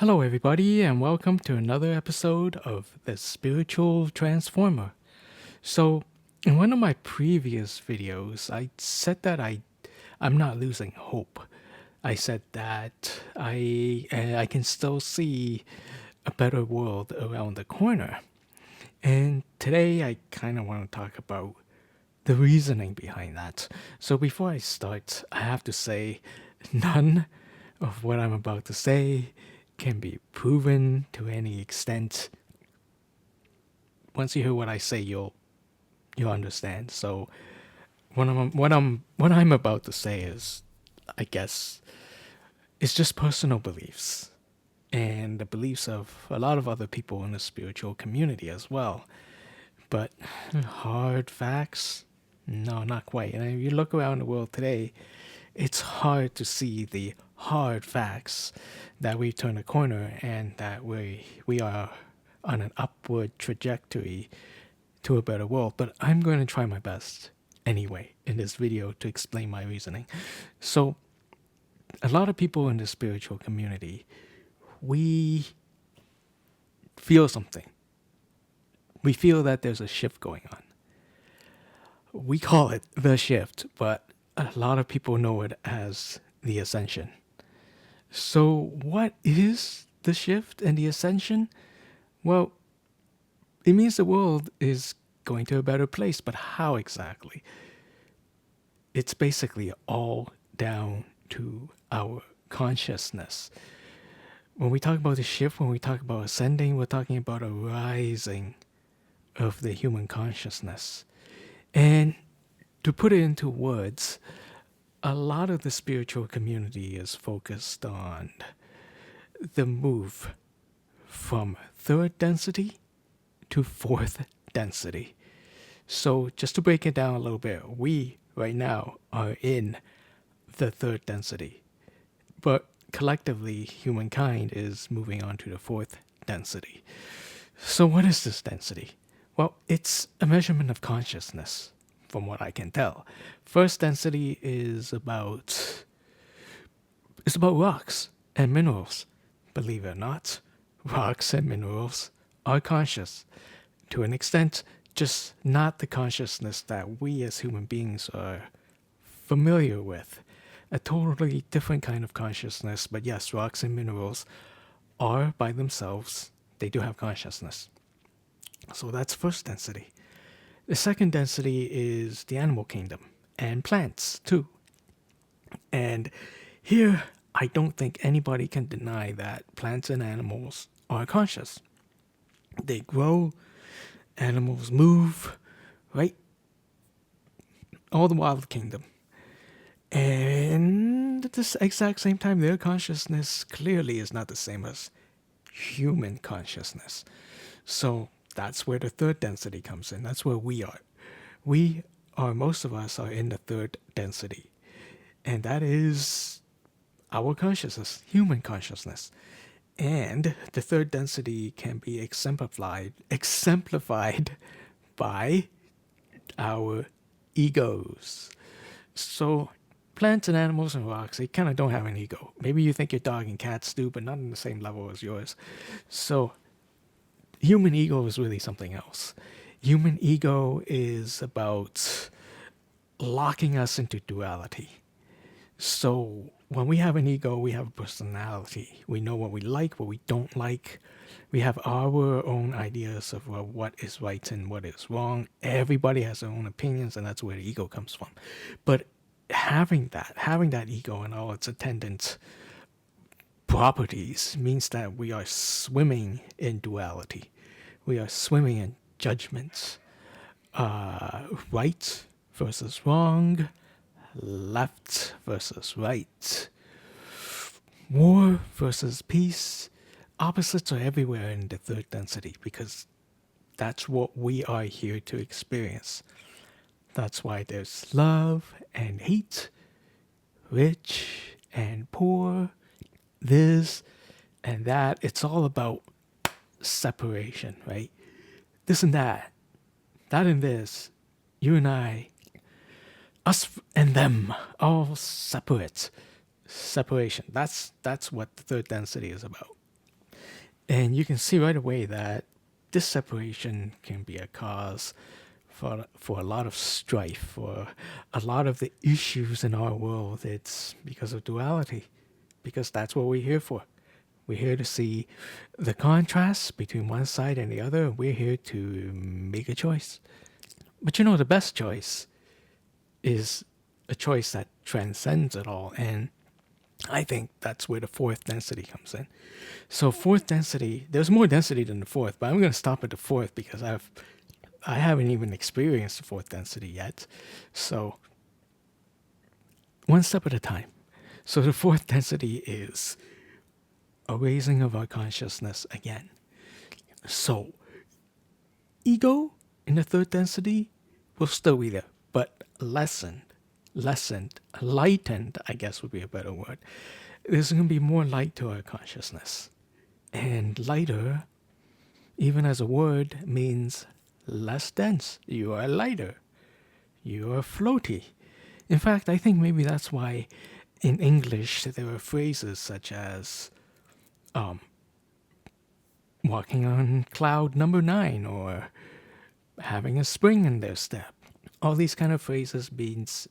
Hello, everybody, and welcome to another episode of The Spiritual Transformer. So, in one of my previous videos, I said that I'm not losing hope. I said that I can still see a better world around the corner. And today, I kind of want to talk about the reasoning behind that. So, before I start, I have to say none of what I'm about to say can be proven to any extent. Once you hear what I say, you'll understand. So what I'm about to say is, I guess, it's just personal beliefs and the beliefs of a lot of other people in the spiritual community as well. But hard facts, no, not quite. And if you look around the world today, it's hard to see the hard facts that we've turned a corner and that we are on an upward trajectory to a better world. But I'm going to try my best anyway in this video to explain my reasoning. So, a lot of people in the spiritual community, we feel something. We feel that there's a shift going on. We call it the shift, but a lot of people know it as the ascension. So, what is the shift and the ascension? Well, it means the world is going to a better place, but how exactly? It's basically all down to our consciousness. When we talk about the shift, when we talk about ascending, we're talking about a rising of the human consciousness. And to put it into words, a lot of the spiritual community is focused on the move from third density to fourth density. So, just to break it down a little bit, we right now are in the third density, but collectively, humankind is moving on to the fourth density. So, what is this density? Well, it's a measurement of consciousness, from what I can tell. First density is about rocks and minerals. Believe it or not, rocks and minerals are conscious to an extent, just not the consciousness that we as human beings are familiar with. A totally different kind of consciousness, but yes, rocks and minerals are by themselves, they do have consciousness. So that's first density. The second density is the animal kingdom and plants too. And here, I don't think anybody can deny that plants and animals are conscious. They grow, animals move, right? All the wild kingdom. And at the exact same time, their consciousness clearly is not the same as human consciousness. So that's where the third density comes in. That's where we are. Most of us are in the third density. And that is our consciousness, human consciousness. And the third density can be exemplified by our egos. So plants and animals and rocks, they kind of don't have an ego. Maybe you think your dog and cats do, but not on the same level as yours. So human ego is really something else. Human ego is about locking us into duality. So when we have an ego, we have a personality. We know what we like, what we don't like. We have our own ideas of what is right and what is wrong. Everybody has their own opinions, and that's where the ego comes from. But having that ego and all its attendant properties means that we are swimming in duality. We are swimming in judgments. Right versus wrong, left versus right, war versus peace. Opposites are everywhere in the third density because that's what we are here to experience. That's why there's love and hate, rich and poor, this and that. It's all about separation, right? This and that and this, you and I, us and them, all separate. Separation. That's what the third density is about. And you can see right away that this separation can be a cause for a lot of strife, for a lot of the issues in our world. It's because of duality, because that's what we're here for. We're here to see the contrast between one side and the other. We're here to make a choice. But you know, the best choice is a choice that transcends it all. And I think that's where the fourth density comes in. So fourth density, there's more density than the fourth, but I'm going to stop at the fourth because I haven't even experienced the fourth density yet. So one step at a time. So the fourth density is a raising of our consciousness again. So ego in the third density will still be there, but lessened, lightened, I guess would be a better word. There's going to be more light to our consciousness. And lighter, even as a word, means less dense. You are lighter. You are floaty. In fact, I think maybe that's why in English there are phrases such as walking on cloud number 9 or having a spring in their step. All these kind of phrases means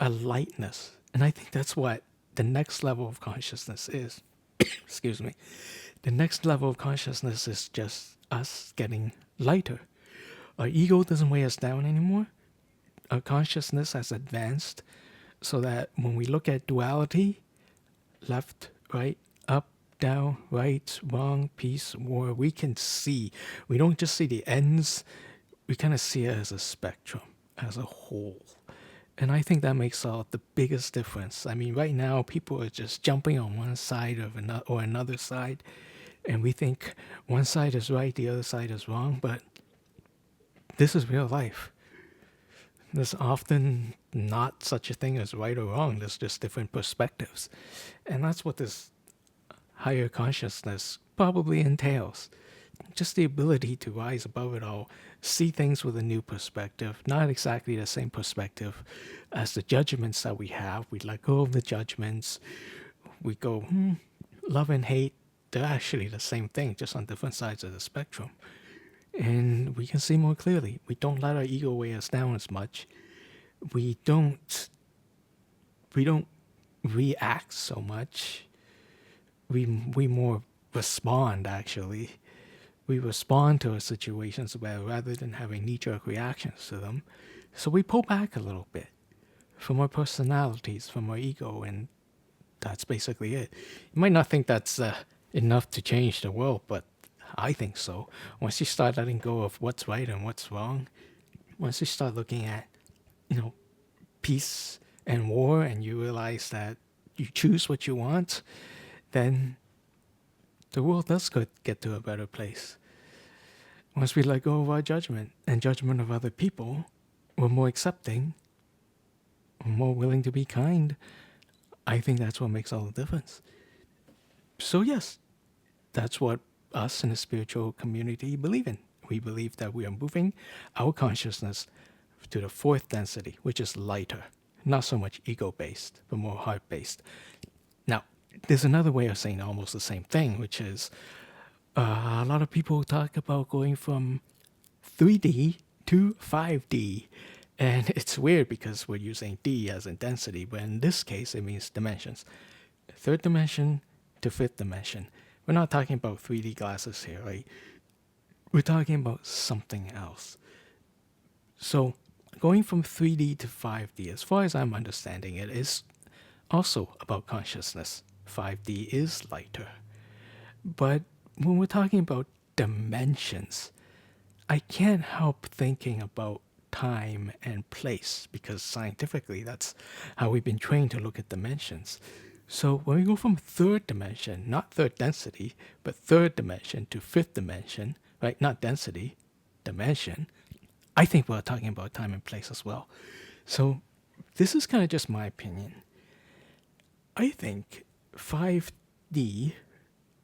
a lightness. And I think that's what the next level of consciousness is. Excuse me. The next level of consciousness is just us getting lighter. Our ego doesn't weigh us down anymore. Our consciousness has advanced so that when we look at duality, left, right, up, down, right, wrong, peace, war, we can see. We don't just see the ends, we kind of see it as a spectrum, as a whole. And I think that makes all the biggest difference. I mean, right now, people are just jumping on one side of another side, and we think one side is right, the other side is wrong, but this is real life. There's often not such a thing as right or wrong. There's just different perspectives. And that's what this higher consciousness probably entails. Just the ability to rise above it all, see things with a new perspective, not exactly the same perspective as the judgments that we have. We let go of the judgments. We go, love and hate, they're actually the same thing, just on different sides of the spectrum. And we can see more clearly. We don't let our ego weigh us down as much. We don't react so much. We more respond, actually. We respond to our situations rather than having knee-jerk reactions to them. So we pull back a little bit from our personalities, from our ego, and that's basically it. You might not think that's enough to change the world, but I think so. Once you start letting go of what's right and what's wrong, once you start looking at, peace and war, and you realize that you choose what you want, then the world does get to a better place. Once we let go of our judgment and judgment of other people, we're more accepting, we're more willing to be kind. I think that's what makes all the difference. So yes, that's what us in the spiritual community believe in. We believe that we are moving our consciousness to the fourth density, which is lighter, not so much ego-based, but more heart-based. Now, there's another way of saying almost the same thing, which is a lot of people talk about going from 3D to 5D. And it's weird because we're using D as in density, but in this case, it means dimensions. Third dimension to fifth dimension. We're not talking about 3D glasses here, right? We're talking about something else. So, going from 3D to 5D, as far as I'm understanding it, is also about consciousness. 5D is lighter. But when we're talking about dimensions, I can't help thinking about time and place because scientifically that's how we've been trained to look at dimensions. So when we go from third dimension, not third density, but third dimension to fifth dimension, right? Not density, dimension, I think we're talking about time and place as well. So this is kind of just my opinion. I think 5D,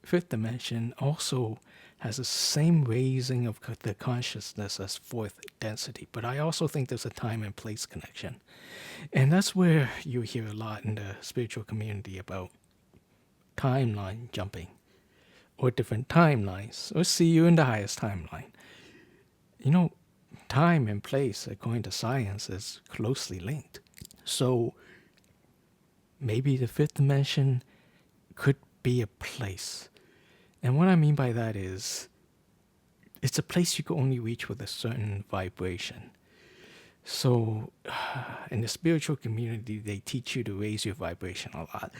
fifth dimension, also has the same raising of the consciousness as fourth density, but I also think there's a time and place connection. And that's where you hear a lot in the spiritual community about timeline jumping. or different timelines, or see you in the highest timeline. You know, time and place, according to science, is closely linked. So maybe the fifth dimension could be a place. And what I mean by that is it's a place you can only reach with a certain vibration. So, in the spiritual community, they teach you to raise your vibration a lot.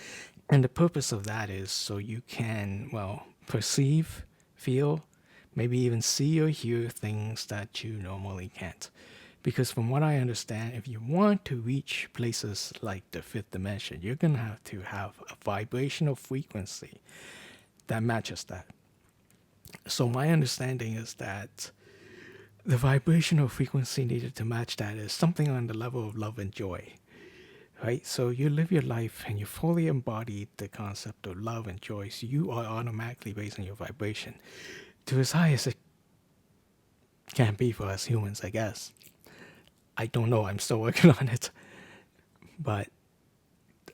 And the purpose of that is so you can, well, perceive, feel, maybe even see or hear things that you normally can't. Because from what I understand, if you want to reach places like the fifth dimension, you're going to have a vibrational frequency that matches that. So, my understanding is that the vibrational frequency needed to match that is something on the level of love and joy, right? So you live your life and you fully embody the concept of love and joy. So you are automatically raising your vibration to as high as it can be for us humans, I guess. I don't know. I'm still working on it. But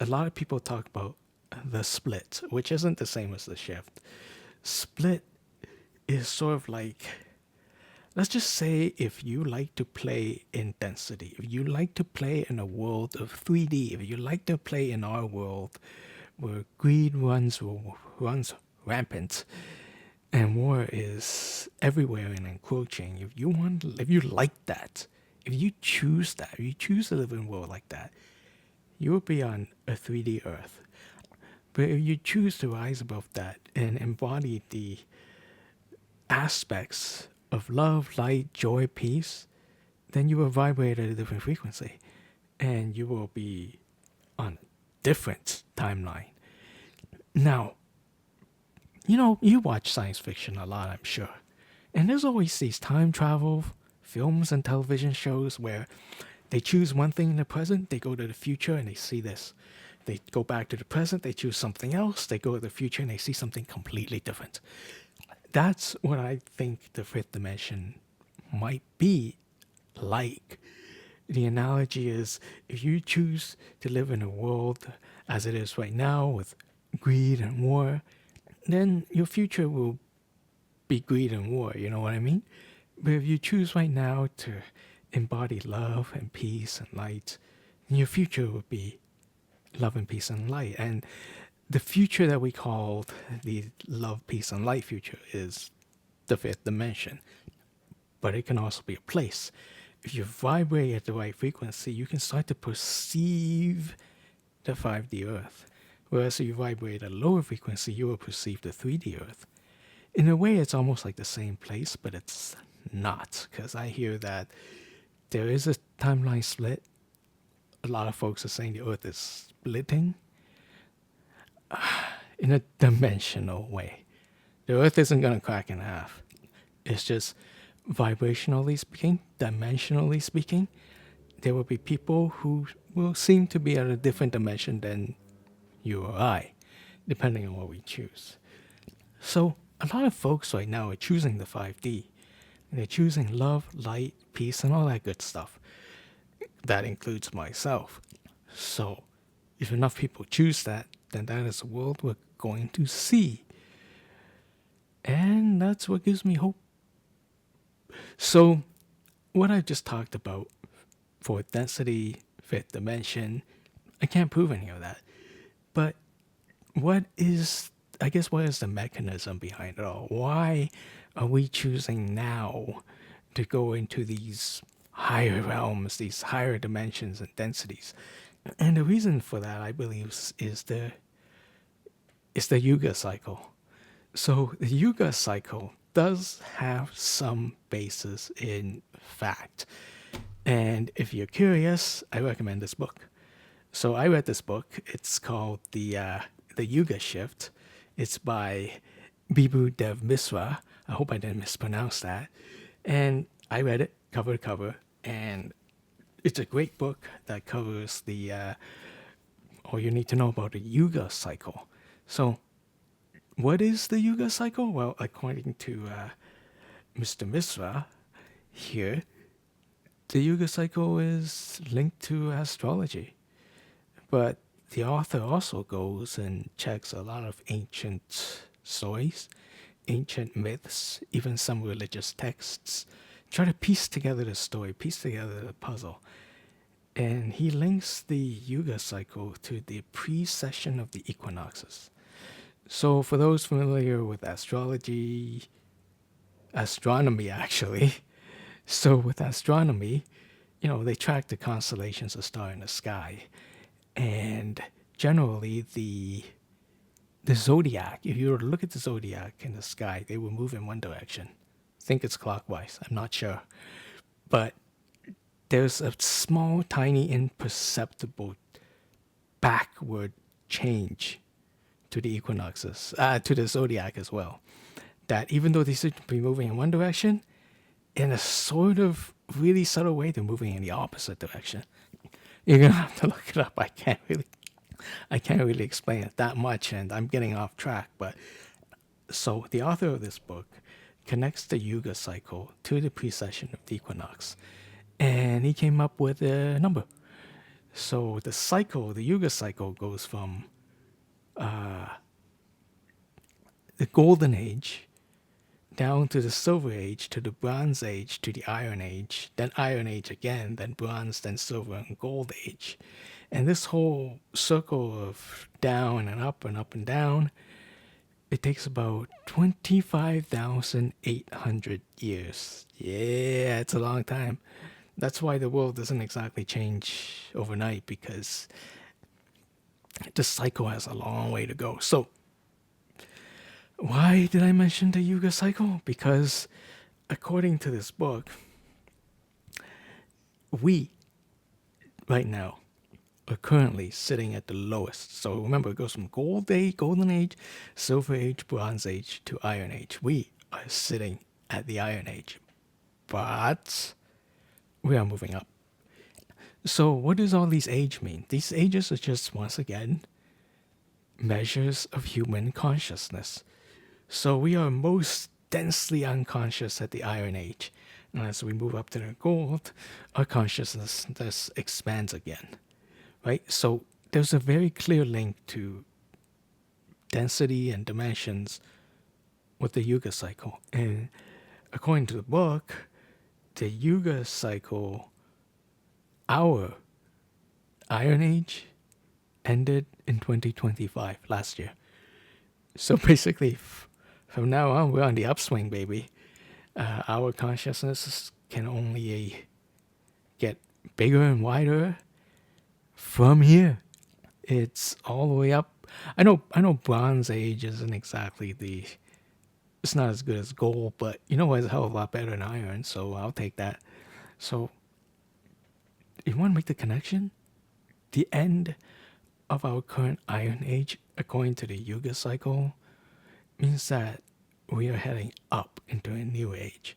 a lot of people talk about the split, which isn't the same as the shift. Split is sort of like, let's just say if you like to play in density, if you like to play in a world of 3D, if you like to play in our world where greed runs rampant and war is everywhere and encroaching, if you like that, if you choose that, if you choose to live in a world like that, you will be on a 3D Earth. But if you choose to rise above that and embody the aspects of love, light, joy, peace, then you will vibrate at a different frequency and you will be on a different timeline. Now, you watch science fiction a lot, I'm sure. And there's always these time travel films and television shows where they choose one thing in the present, they go to the future and they see this. They go back to the present, they choose something else, they go to the future and they see something completely different. That's what I think the fifth dimension might be like. The analogy is if you choose to live in a world as it is right now with greed and war, then your future will be greed and war, you know what I mean? But if you choose right now to embody love and peace and light, then your future will be love and peace and light. And the future that we call the love, peace, and light future is the fifth dimension. But it can also be a place. If you vibrate at the right frequency, you can start to perceive the 5D Earth. Whereas if you vibrate at a lower frequency, you will perceive the 3D Earth. In a way, it's almost like the same place, but it's not. Because I hear that there is a timeline split. A lot of folks are saying the Earth is splitting in a dimensional way. The Earth isn't going to crack in half. It's just vibrationally speaking, dimensionally speaking, there will be people who will seem to be at a different dimension than you or I, depending on what we choose. So, a lot of folks right now are choosing the 5D. They're choosing love, light, peace, and all that good stuff. That includes myself. So, if enough people choose that, then that is a world we're going to see. And that's what gives me hope. So, what I just talked about for density, fifth dimension, I can't prove any of that. But what is the mechanism behind it all? Why are we choosing now to go into these higher realms, these higher dimensions and densities? And the reason for that, I believe, is the Yuga cycle. So the Yuga cycle does have some basis in fact. And if you're curious, I recommend this book. So I read this book. It's called the Yuga Shift. It's by Bibhu Dev Misra. I hope I didn't mispronounce that. And I read it cover to cover, and it's a great book that covers the all you need to know about the Yuga cycle. So, what is the Yuga cycle? Well, according to Mr. Misra here, the Yuga cycle is linked to astrology. But the author also goes and checks a lot of ancient stories ancient myths, even some religious texts, try to piece together the story, piece together the puzzle. And he links the Yuga cycle to the precession of the equinoxes. So, for those familiar with astrology, astronomy actually, so with astronomy, they track the constellations of stars in the sky. And generally, the zodiac, if you were to look at the zodiac in the sky, they will move in one direction. I think it's clockwise, I'm not sure. But there's a small, tiny, imperceptible backward change to the equinoxes, to the zodiac as well. That even though they seem to be moving in one direction, in a sort of really subtle way, they're moving in the opposite direction. You're gonna have to look it up. I can't really explain it that much, and I'm getting off track. But so the author of this book connects the Yuga cycle to the precession of the equinox, and he came up with a number. So the Yuga cycle, goes from the Golden Age down to the Silver Age, to the Bronze Age, to the Iron Age, then Iron Age again, then Bronze, then Silver, and Gold Age. And this whole circle of down and up and up and down, it takes about 25,800 years. Yeah, it's a long time. That's why the world doesn't exactly change overnight, because the cycle has a long way to go. So, why did I mention the Yuga cycle? Because according to this book, we, right now, are currently sitting at the lowest. So remember, it goes from Golden Age, Silver Age, Bronze Age, to Iron Age. We are sitting at the Iron Age. But we are moving up. So what does all these ages mean? These ages are just, once again, measures of human consciousness. So we are most densely unconscious at the Iron Age. And as we move up to the Gold, our consciousness expands again. Right? So there's a very clear link to density and dimensions with the Yuga cycle. And according to the book, the Yuga cycle, our Iron Age, ended in 2025, last year. So basically, from now on, we're on the upswing, baby. Our consciousness can only get bigger and wider from here. It's all the way up. I know Bronze Age isn't exactly it's not as good as gold, but it's a hell of a lot better than iron, so I'll take that. So, you want to make the connection? The end of our current Iron Age, according to the Yuga cycle, means that we are heading up into a new age.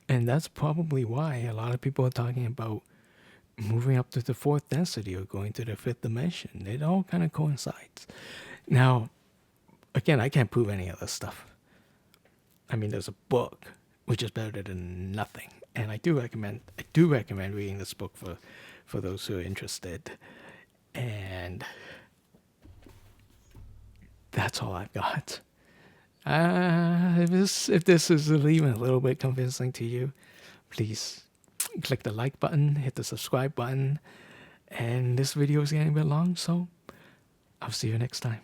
And that's probably why a lot of people are talking about moving up to the fourth density or going to the fifth dimension. It all kind of coincides. Now, again, I can't prove any of this stuff. I mean, there's a book, which is better than nothing. And I do recommend reading this book for those who are interested. And that's all I've got. If this is even a little bit convincing to you, please click the like button, hit the subscribe button. And this video is getting a bit long, so I'll see you next time.